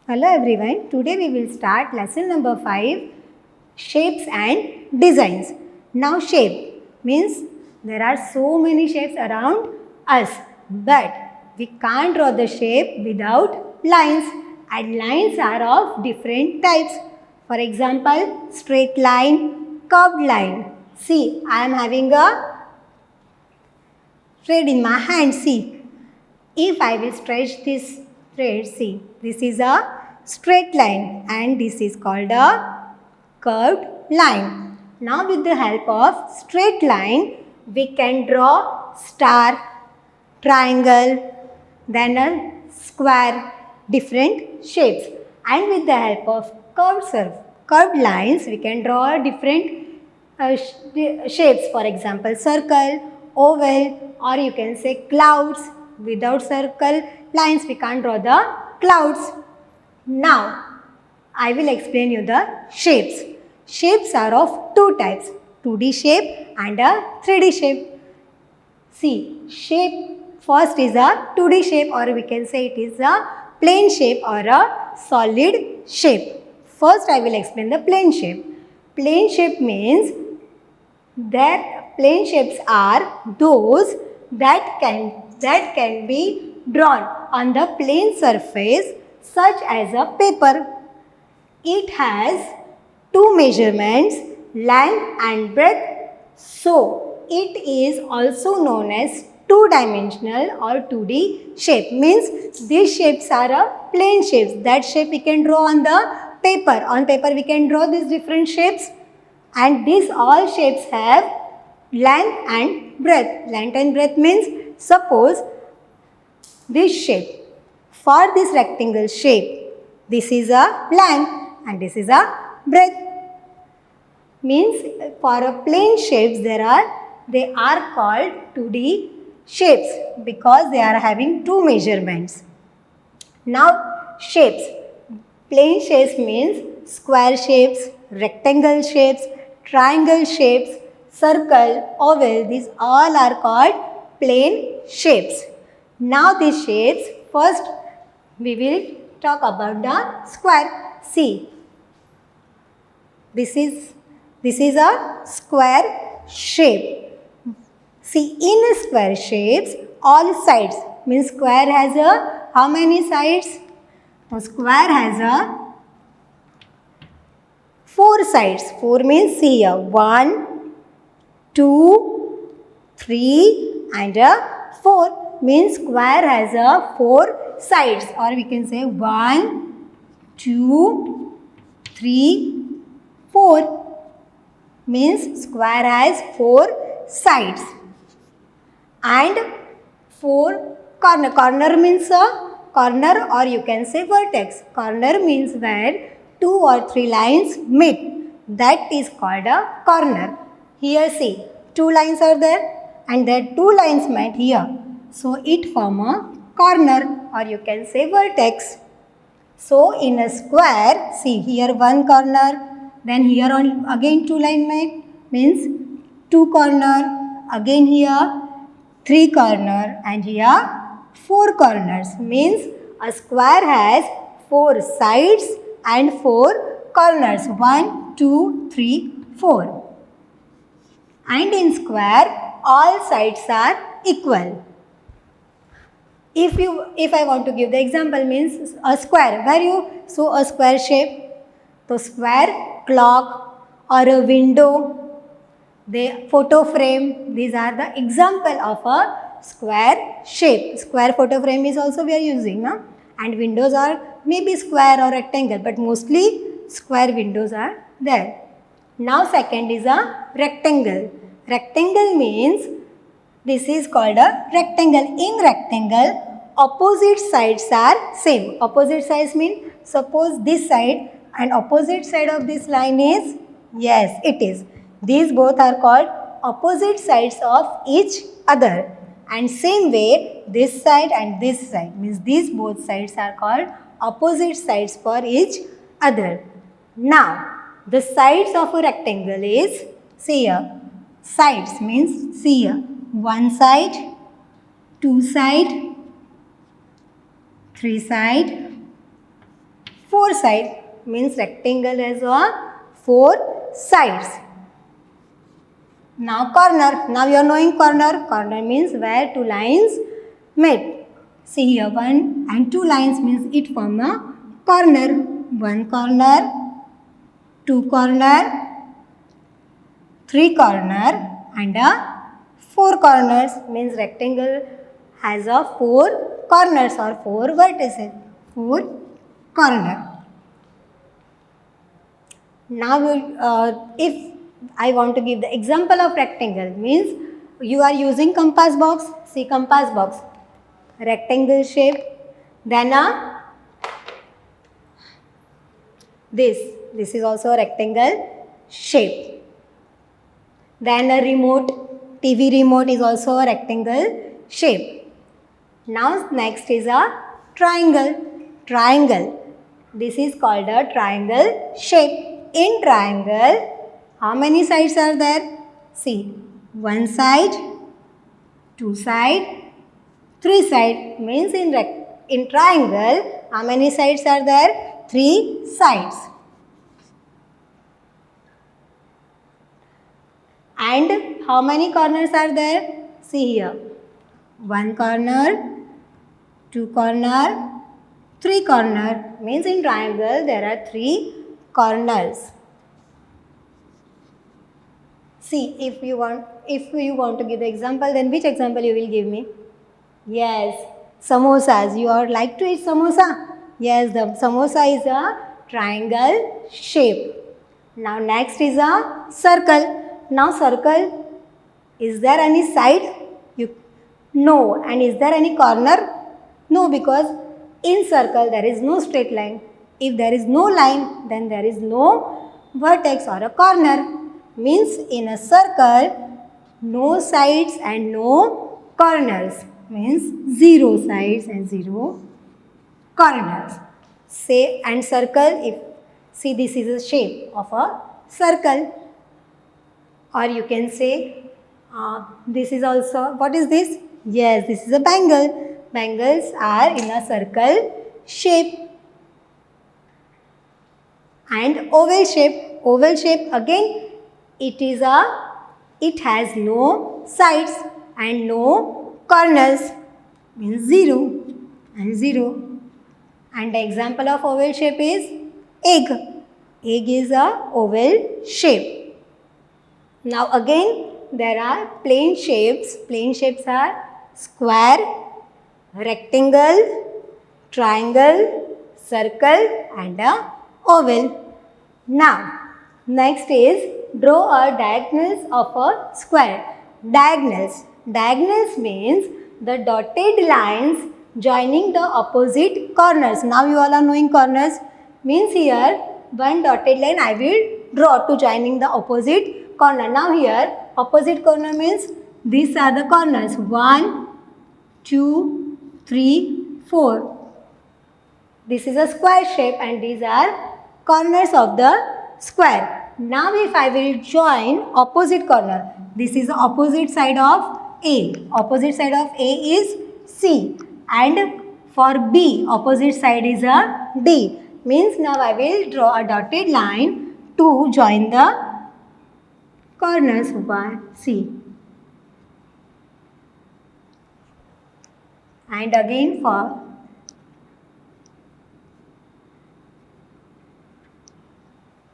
Hello everyone, today we will start lesson number 5, shapes and designs. Now shape means there are so many shapes around us, but we can't draw the shape without lines, and lines are of different types. For example, straight line, curved line. See, I am having a thread in my hand, see. If I will stretch this thread, see, this is a straight line and this is called a curved line. Now with the help of straight line, we can draw star, triangle, then a square, different shapes. And with the help of curved lines, we can draw different shapes. For example, circle, oval, or you can say clouds. Without circle lines, we can't draw the clouds. Now, I will explain you the shapes. Shapes are of two types, 2D shape and a 3D shape. See, shape first is a 2D shape, or we can say it is a plane shape or a solid shape. First, I will explain the plane shape. Plane shape means that plane shapes are those that can be drawn on the plane surface such as a paper. It has two measurements, length and breadth. So, it is also known as two-dimensional or 2D shape. Means these shapes are a plane shapes. That shape we can draw on the paper. On paper we can draw these different shapes. And these all shapes have length and breadth. Length and breadth means suppose this shape. For this rectangle shape, this is a length and this is a breadth. Means for a plane shapes they are called 2D shapes because they are having two measurements. Now shapes. Plane shapes means square shapes, rectangle shapes, triangle shapes, circle, oval. These all are called plane shapes. Now these shapes, first we will talk about the square. See, this is a square shape. See, in square shapes, all sides means square has a how many sides? A square has a 4 sides. 4 means see here 1, 2, 3 and a 4. Means square has a 4 sides, or we can say 1, 2, 3, 4. Means square has 4 sides and 4 corner. Corner means a corner, or you can say vertex. Corner means where 2 or 3 lines meet. That is called a corner. Here see, 2 lines are there and there 2 lines met here. So it form a corner, or you can say vertex. So in a square, see here 1 corner, then here on again 2 line met, means 2 corner, again here 3 corner and here 4 corners. Means a square has 4 sides and 4 corners. 1, 2, 3, 4. And in square, all sides are equal. If I want to give the example, means a square, where you show a square shape, so square, clock or a window, the photo frame, these are the example of a square shape. Square photo frame is also we are using, and windows are maybe square or rectangle, but mostly square windows are there. Now second is a rectangle. Rectangle means this is called a rectangle. In rectangle, opposite sides are same. Opposite sides mean suppose this side and opposite side of this line is, yes, it is. These both are called opposite sides of each other. And same way, this side and this side means these both sides are called opposite sides for each other. Now, the sides of a rectangle is, see here, sides means see here, 1 side, 2 side, 3 side, 4 sides. Means rectangle has 4 sides. Now corner. Now you are knowing corner. Corner means where two lines meet. See here, 1 and 2 lines means it form a corner. 1 corner, 2 corner, 3 corner and 4 corners. Means rectangle has 4 corners or 4 vertices. 4 corner. Now if I want to give the example of rectangle, means you are using compass box. See compass box, rectangle shape, then this is also a rectangle shape. Then a remote, TV remote is also a rectangle shape. Now next is a triangle. Triangle. This is called a triangle shape. In triangle, how many sides are there? See, 1 side, 2 side, 3 side. Means in triangle, how many sides are there? 3 sides. And how many corners are there? See here. 1 corner, 2 corner, 3 corner. Means in triangle there are 3 corners. See, if you want to give the example, then which example you will give me? Yes, samosas. You are like to eat samosa? Yes, the samosa is a triangle shape. Now next is a circle. Now circle, is there any side? No. And is there any corner? No, because in circle there is no straight line. If there is no line, then there is no vertex or a corner. Means in a circle, no sides and no corners. Means 0 sides and 0 corners. Say, and circle, if see, this is a shape of a circle. Or you can say, this is also, what is this? Yes, this is a bangle. Bangles are in a circle shape. And oval shape. Oval shape again, it has no sides and no corners. Means 0 and 0. And the example of oval shape is egg. Egg is a oval shape. Now again there are plane shapes. Plane shapes are square, rectangle, triangle, circle and a oval. Now next is draw a diagonals of a square. Diagonals. Diagonals means the dotted lines joining the opposite corners. Now you all are knowing corners. Means here one dotted line I will draw to joining the opposite corner. Now here opposite corner means these are the corners. 1, 2, 3, 4. This is a square shape and these are corners of the square. Now if I will join opposite corner, this is the opposite side of A. Opposite side of A is C. And for B, opposite side is a D. Means now I will draw a dotted line to join the corners by C. And again for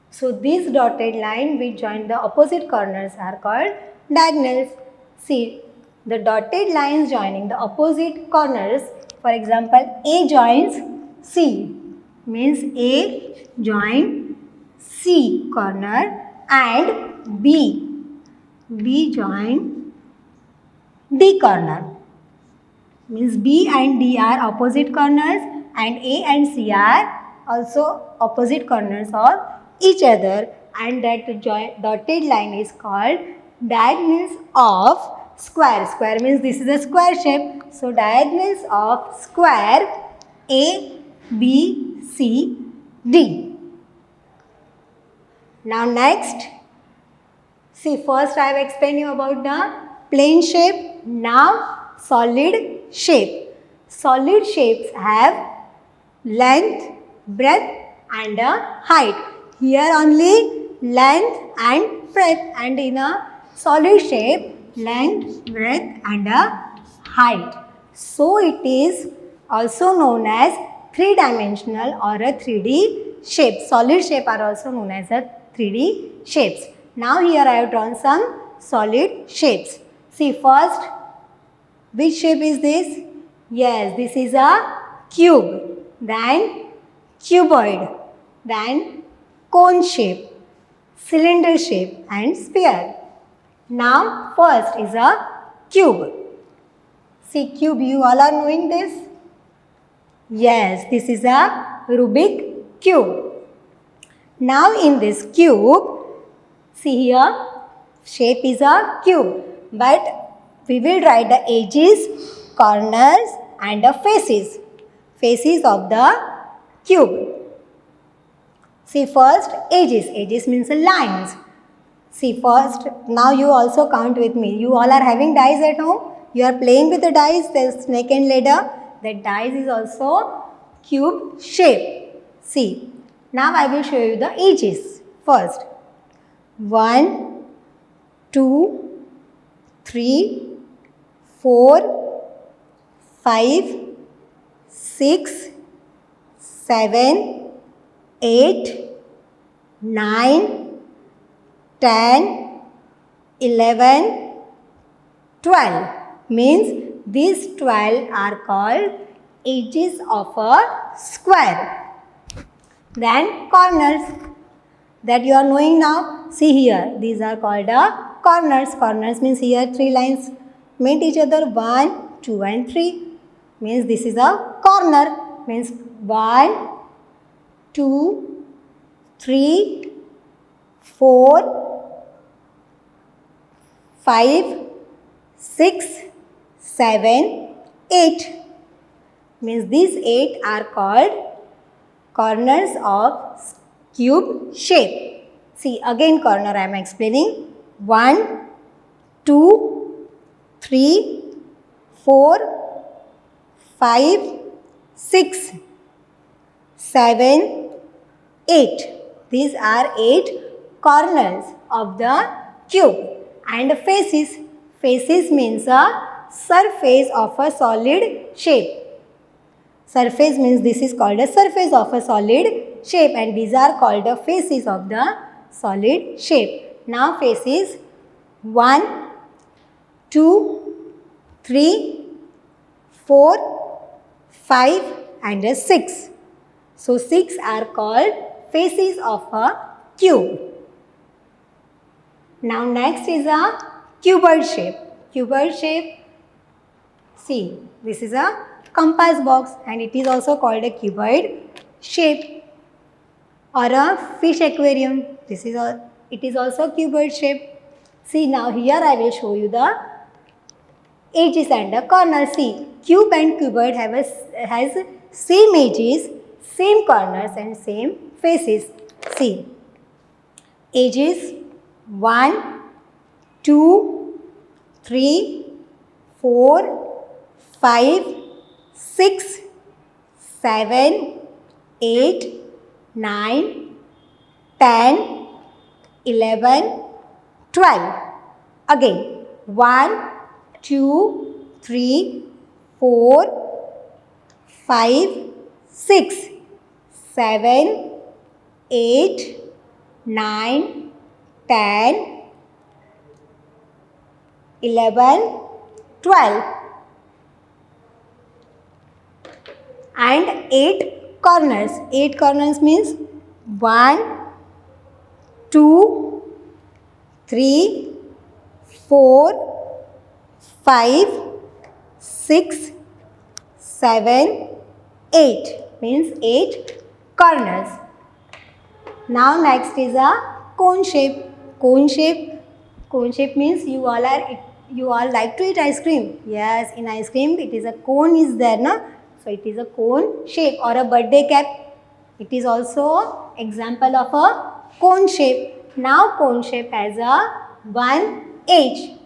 so these dotted line which join the opposite corners are called diagonals. See, the dotted lines joining the opposite corners, for example, A joins C, means A join C corner and B join D corner. Means B and D are opposite corners and A and C are also opposite corners of each other, and that dotted line is called diagonals of square. Square means this is a square shape. So diagonals of square A, B, C, D. Now next, see, first I have explained you about the plane shape. Now solid shape. Solid shapes have length, breadth and a height. Here only length and breadth, and in a solid shape length, breadth and a height. So it is also known as three-dimensional or a 3D shape. Solid shape are also known as a 3D shapes. Now here I have drawn some solid shapes. See first, which shape is this? Yes, this is a cube, then cuboid, then cone shape, cylinder shape and sphere. Now first is a cube. See cube, you all are knowing this? Yes, this is a Rubik cube. Now in this cube, see here, shape is a cube, but we will write the edges, corners and the faces of the cube. See first edges, edges means lines. See first, now you also count with me. You all are having dice at home. You are playing with the dice, the snake and ladder. The dice is also cube shape. See, now I will show you the edges. First, 1, 2, 3, 4, 5, 6, 7, 8, 9, 10, 11, 12. Means these 12 are called edges of a square. Then corners that you are knowing now. See here, these are called corners. Corners means here 3 lines meet each other, 1, 2 and 3. Means this is a corner. Means 1, 2, 3, 4, 5, 6, 7, 8. Means these 8 are called corners of cube shape. See again corner I am explaining. 1, 2, 3, 4, 5, 6, 7, 8. These are 8 corners of the cube. And faces. Faces means a surface of a solid shape. Surface means this is called a surface of a solid shape, and these are called the faces of the solid shape. Now faces 1, 2, 3, 4, 5 and 6. So 6 are called faces of a cube. Now next is a cuboid shape. Cuboid shape, see this is a compass box and it is also called a cuboid shape, or a fish aquarium. It is also cuboid shape. See now here I will show you the edges and the corners. See cube and cuboid has same edges, same corners and same faces. See edges 1, 2, 3, 4, 5, 6, 7, 8, 9, 10, 11, 12. Again 1, 2, 3, 4, 5, 6, 7, 8, 9, 10, 11, 12. And 8 corners. 8 corners means 1, 2, 3, 4, 5, 6, 7, 8. Means 8 corners. Now next is a cone shape. Cone shape means you all like to eat ice cream. Yes, in ice cream it is a cone is there, na? So it is a cone shape, or a birthday cap. It is also example of a cone shape. Now cone shape has a one edge.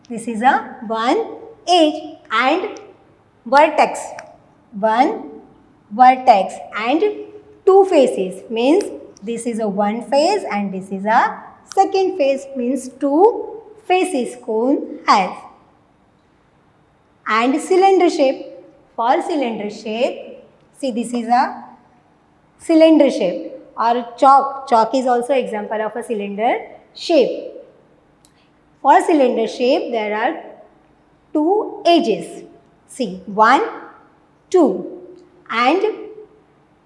This is a one edge and vertex. One vertex and two faces, means this is a one face and this is a second face, means two faces cone has. And cylinder shape, for cylinder shape, see this is a cylinder shape, or chalk is also example of a cylinder shape. For cylinder shape there are two edges, see 1, 2, and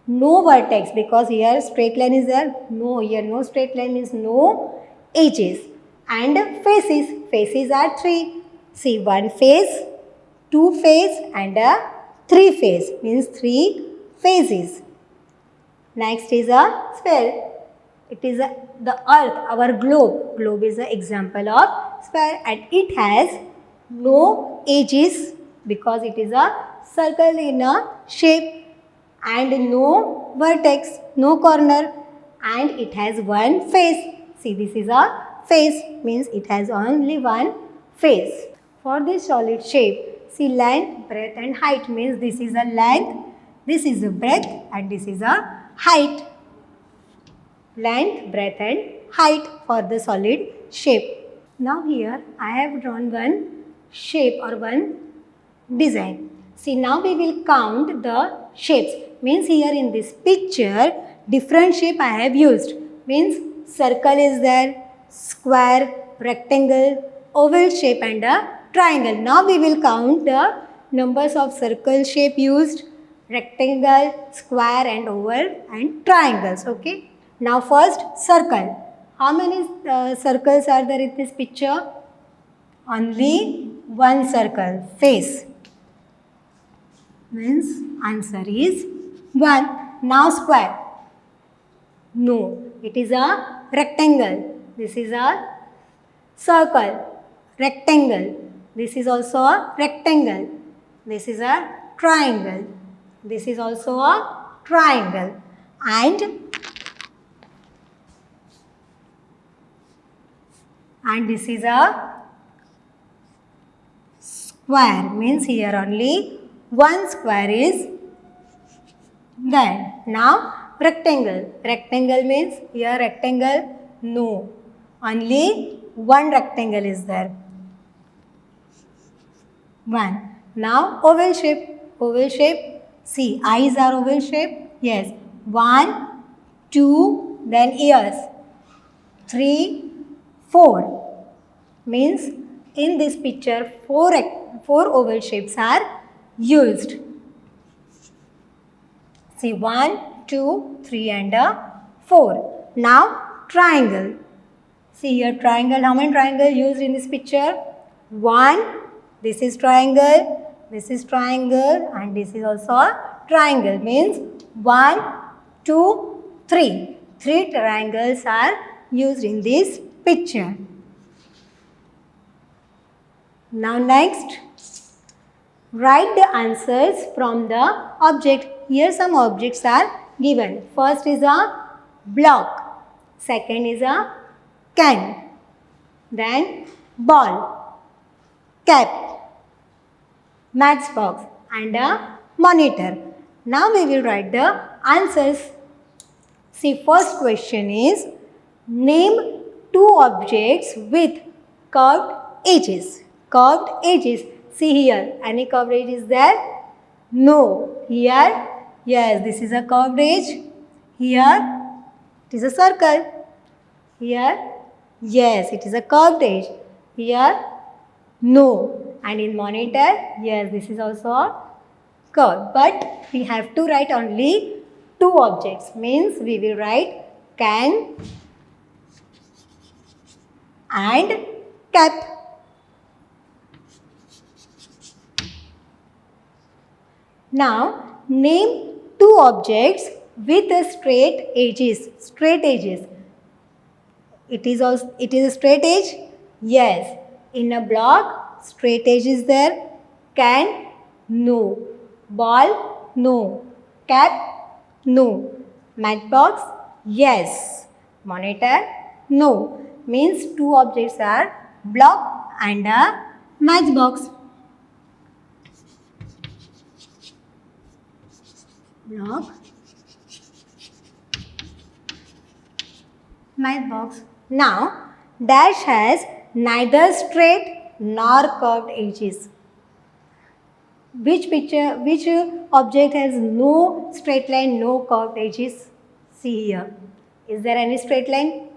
no vertex, because here straight line is there, no, here no straight line means no edges. And faces are 3, see one face, two face and a three face, means 3 phases. Next is a sphere. It is the earth, our globe. Globe is an example of sphere and it has no edges because it is a circle in a shape, and no vertex, no corner, and it has one face. See, this is a face, means it has only one face. For this solid shape, see length, breadth and height, means this is a length, this is a breadth and this is a height. Length, breadth and height for the solid shape. Now here I have drawn one shape or one design. See, now we will count the shapes. Means here in this picture different shape I have used. Means circle is there, square, rectangle, oval shape and a triangle. Now we will count the numbers of circle shape used, rectangle, square and oval and triangles. Okay. Now first circle. How many circles are there in this picture? Only one circle, face. Means answer is 1. Now square. No, it is a rectangle. This is a circle. Rectangle. This is also a rectangle. This is a triangle. This is also a triangle. And this is a square, means here only one square is there. Now rectangle. Rectangle means here rectangle, no, only one rectangle is there. 1. Now oval shape. Oval shape, see eyes are oval shape. Yes. 1, 2, then ears. 3, 4. Means in this picture four oval shapes are used. See 1, 2, 3 and 4. Now triangle. See here triangle. How many triangle used in this picture? 1. This is triangle. This is triangle and this is also a triangle. Means 1, 2, 3. 3 triangles are used in this picture. Now next, write the answers from the object. Here some objects are given. First is a block. Second is a can. Then ball, cap, matchbox and a monitor. Now we will write the answers. See, first question is, name 2 objects with curved edges. Curved edges. See here, any curved edge is there? No. Here, yes, this is a curved edge. Here, it is a circle. Here, yes, it is a curved edge. Here, no. And in monitor, yes, this is also a curve. But we have to write only 2 objects. Means we will write can and cap. Now, name 2 objects with a straight edges. Straight edges. It is a straight edge? Yes. In a block, straight edge is there. Can? No. Ball? No. Cap? No. Matchbox? Yes. Monitor? No. Means 2 objects are block and a matchbox. Block Math box. Now, dash has neither straight nor curved edges. Which object has no straight line, no curved edges? See here. Is there any straight line?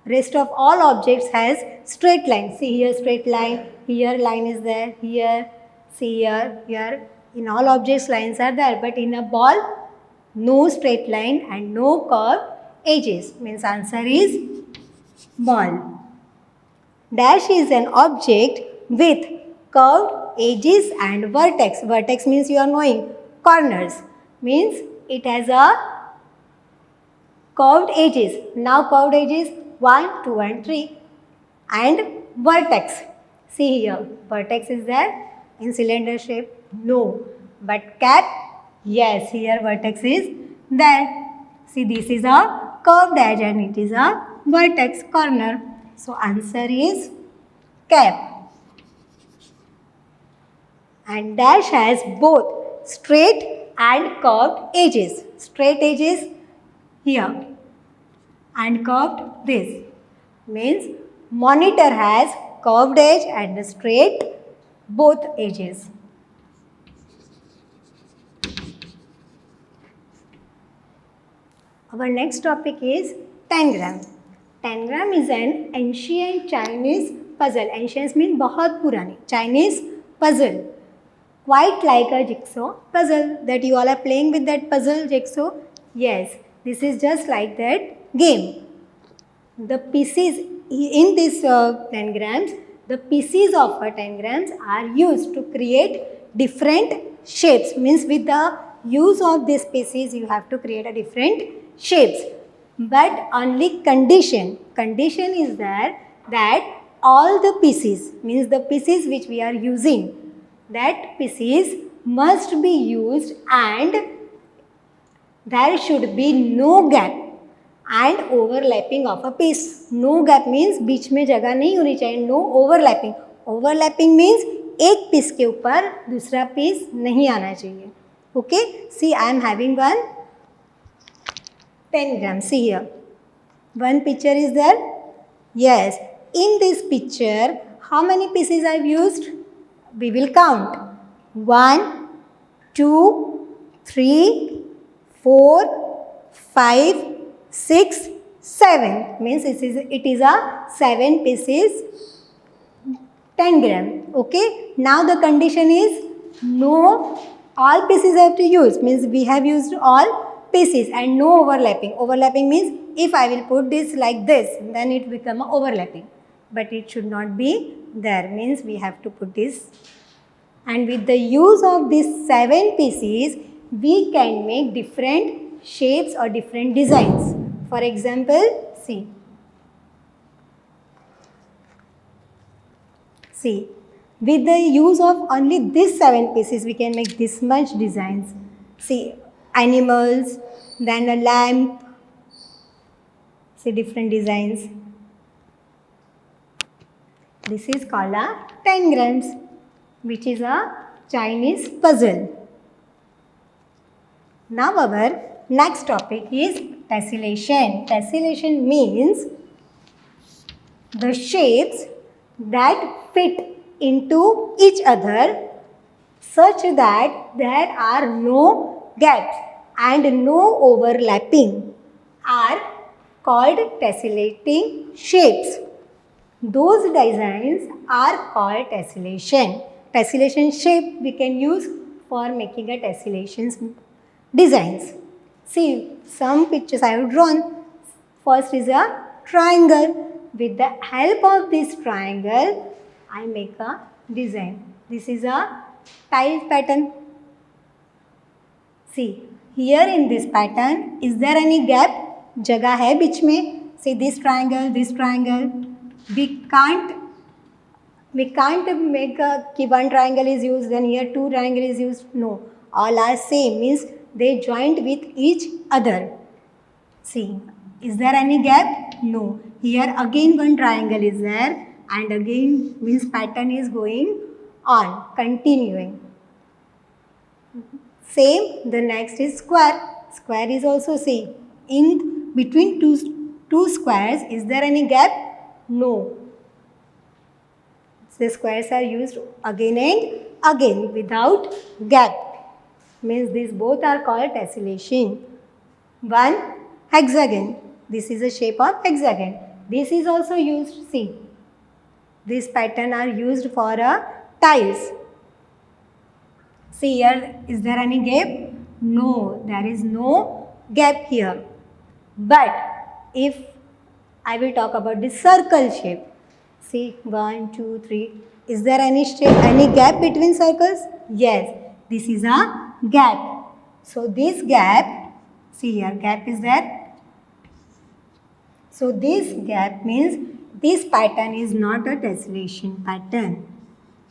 Rest of all objects has straight line. See here straight line, here line is there, here, see here, here. In all objects lines are there, but in a ball, no straight line and no curved edges. Means answer is ball. Dash is an object with curved edges and vertex. Vertex means you are knowing corners. Means it has a curved edges. Now curved edges 1, 2 and 3. And vertex. See here. Vertex is there in cylinder shape? No. But cap? Yes. Here vertex is there. See, this is a curved edge and it is a vertex corner. So answer is cap. And dash has both straight and curved edges. Straight edges here and curved this. Means monitor has curved edge and straight both edges. Our next topic is tangram. Tangram is an ancient Chinese puzzle. Ancient means बहुत पुरानी. Chinese puzzle. Quite like a jigsaw puzzle that you all are playing with that puzzle jigsaw. Yes, this is just like that game. The pieces in this tangrams, the pieces of a tangrams are used to create different shapes. Means with the use of these pieces you have to create a different shapes. But only condition is there that all the pieces, means the pieces which we are using, that pieces must be used and there should be no gap and overlapping of a piece. No gap means बीच में जगह नहीं होनी चाहिए. No overlapping. Overlapping means एक piece के ऊपर दूसरा piece नहीं आना चाहिए. Okay. See, I am having one 10 grams. See here. One picture is there. Yes. In this picture, how many pieces I have used? We will count. 1, 2, 3, 4, 5, 6, 7. Means it is a 7 pieces 10 gram. Okay. Now the condition is no, all pieces I have to use. Means we have used all pieces and no overlapping. Overlapping means if I will put this like this, then it become a overlapping. But it should not be there. Means we have to put this. And with the use of these 7 pieces, we can make different shapes or different designs. For example, see. See, with the use of only these 7 pieces, we can make this much designs. See, animals, then a lamp. See, different designs. This is called a tangrams, which is a Chinese puzzle. Now our next topic is tessellation. Tessellation means the shapes that fit into each other such that there are no gaps and no overlapping are called tessellating shapes. Those designs are called tessellation. Tessellation shape we can use for making a tessellation designs. See, some pictures I have drawn. First is a triangle. With the help of this triangle, I make a design. This is a tile pattern. See, here in this pattern, is there any gap? Jagah hai बीच में. See this triangle, this triangle. We can't make कि one triangle is used, then here 2 triangle is used. No, all are same. Means they joined with each other. See, is there any gap? No. Here again one triangle is there and again means pattern is going on, continuing. Same, the next is square. Square is also same. In between two two squares. Is there any gap? No. The squares are used again and again without gap. Means these both are called tessellation. One hexagon. This is a shape of hexagon. This is also used. See, this pattern are used for tiles. See here, is there any gap? No, there is no gap here. But if I will talk about the circle shape. See, 1, 2, 3. Is there any gap between circles? Yes, this is a gap. So this gap, see here, gap is there. So this gap means this pattern is not a tessellation pattern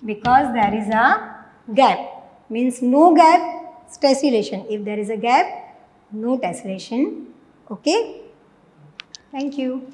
because there is a gap. Means no gap, tessellation. If there is a gap, no tessellation. Okay. Thank you.